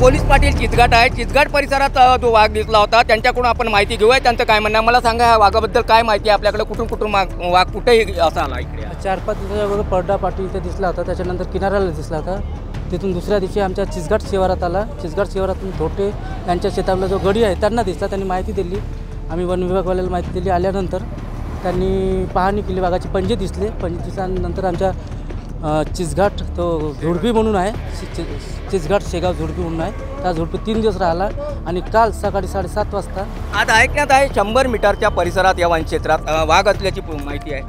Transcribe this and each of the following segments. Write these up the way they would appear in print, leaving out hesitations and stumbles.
Police Patil Chichghat आहे. चिचघाट परिसरात जो वाघ दिसला होता त्यांच्याकडून आपण माहिती घेऊया. त्यांचं काय म्हणणं आहे मला सांगा, या वाघाबद्दल काय माहिती आहे आपल्याकडे? कुठून वाघ कुठेही असा आला इकडे? 4-5 दिवसाच्या अगोदर परडा पाटील इथे दिसला होता, त्याच्यानंतर किनाऱ्याला दिसला होता. तिथून दुसऱ्या दिवशी आमच्या चिचघाट शिवारात आला. चिचघाट शिवारातून धोटे यांच्या शेतातला जो गडी आहे त्यांना दिसला. त्यांनी माहिती दिली, आम्ही वन विभागवाल्याला माहिती दिली. आल्यानंतर त्यांनी पाहणी केली, वाघाचे पंजे दिसले. पंजे दिसल्यानंतर आमच्या चिचघाट तो झुडपी म्हणून आहे, चिचघाट शेगाव झुडपी म्हणून आहे, त्या झुडपी 3 दिवस राहिला आणि काल सकाळी 7:30 वाजता आज ऐकण्यात आहे 100 मीटरच्या परिसरात या वनक्षेत्रात वाघ असल्याची माहिती आहे.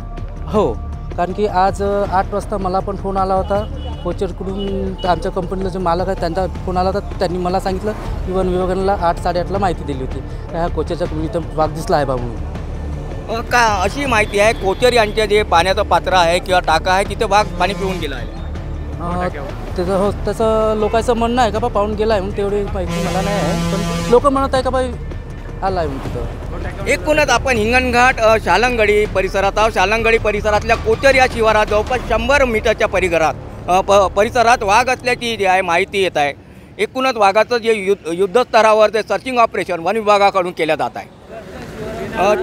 हो, कारण की आज 8 वाजता मला पण फोन आला होता कोचरकडून. आमच्या कंपनीला जे मालक आहे त्यांचा फोन आला होता. त्यांनी मला सांगितलं की वन विभागाला 8-8:30ला माहिती दिली होती, ह्या कोचरच्या इथं वाघ दिसला आहे बा म्हणून. का अशी माहिती आहे कोचर यांचे जे पाण्याचं पात्र आहे किंवा टाका आहे तिथे वाघ पाणी पिऊन गेला आहे? त्याचं हो, तसं लोकांचं म्हणणं आहे का बा पाहून गेला आहे म्हणून. तेवढी माहिती मला नाही आहे, पण लोक म्हणत आहे का बाई आला आहे म्हणून तिथं. एकूणच आपण हिंगणघाट शालंगडी परिसरात आहोत. शालंगडी परिसरातल्या कोचर या शिवारात जवळपास 100 मीटरच्या परिसरात वाघ असल्याची जी आहे माहिती येत आहे. एकूणच वाघाचं जे युद्धस्तरावर ते सर्चिंग ऑपरेशन वन विभागाकडून केलं जात आहे.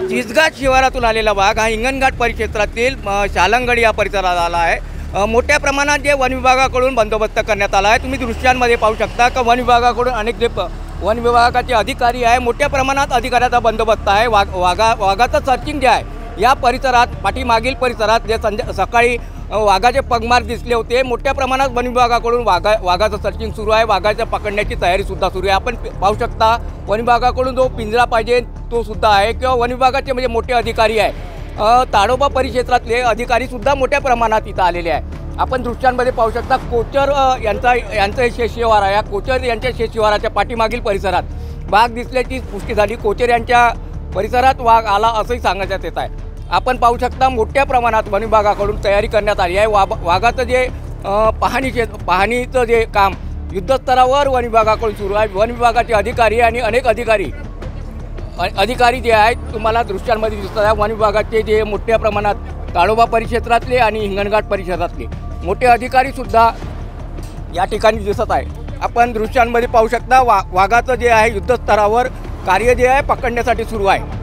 चिचघाट शिवारातून आलेला वाघ हा हिंगणघाट परिक्षेत्रातील शालंगडी या परिसरात आला आहे. मोठ्या प्रमाणात जे वन विभागाकडून बंदोबस्त करण्यात आला आहे. तुम्ही दृश्यांमध्ये पाहू शकता की वन विभागाकडून अनेक जे वन विभागाचे अधिकारी आहे, मोठ्या प्रमाणात अधिकाऱ्याचा बंदोबस्त आहे. वाघाचं सर्चिंग जे आहे या परिसरात पाठीमागील परिसरात जे सकाळी वाघाचे पगमार दिसले होते, मोठ्या प्रमाणात वन विभागाकडून वाघाचं सर्चिंग सुरू आहे. वाघाच्या पकडण्याची तयारीसुद्धा सुरू आहे. आपण पाहू शकता वन विभागाकडून जो पिंजरा पाहिजे तो सुद्धा आहे, किंवा वन विभागाचे म्हणजे मोठे अधिकारी आहे, ताडोबा परिक्षेत्रातले अधिकारीसुद्धा मोठ्या प्रमाणात इथं आलेले आहे. आपण दृश्यांमध्ये पाहू शकता कोचर यांचं शेतशिवार आहे. या कोचर यांच्या शेतशिवाराच्या पाठीमागील परिसरात वाघ दिसल्याची पुष्टी झाली. कोचर यांच्या परिसरात वाघ आला असंही सांगण्यात येत आहे. आपण पाहू शकता मोठ्या प्रमाणात वन विभागाकडून तयारी करण्यात आली आहे. वाघाचं जे पाहणीचं जे काम युद्धस्तरावर वन विभागाकडून सुरू आहे. वन विभागाचे अधिकारी आणि अनेक अधिकारी जे आहेत तुम्हाला दृश्यांमध्ये दिसत आहे. वन विभागाचे जे मोठ्या प्रमाणात ताडोबा परिक्षेत्रातले आणि हिंगणघाट परिसरातले मोठे अधिकारीसुद्धा या ठिकाणी दिसत आहे. आपण दृश्यांमध्ये पाहू शकता वाघाचं जे आहे युद्धस्तरावर कार्य जे आहे पकडण्यासाठी सुरू आहे.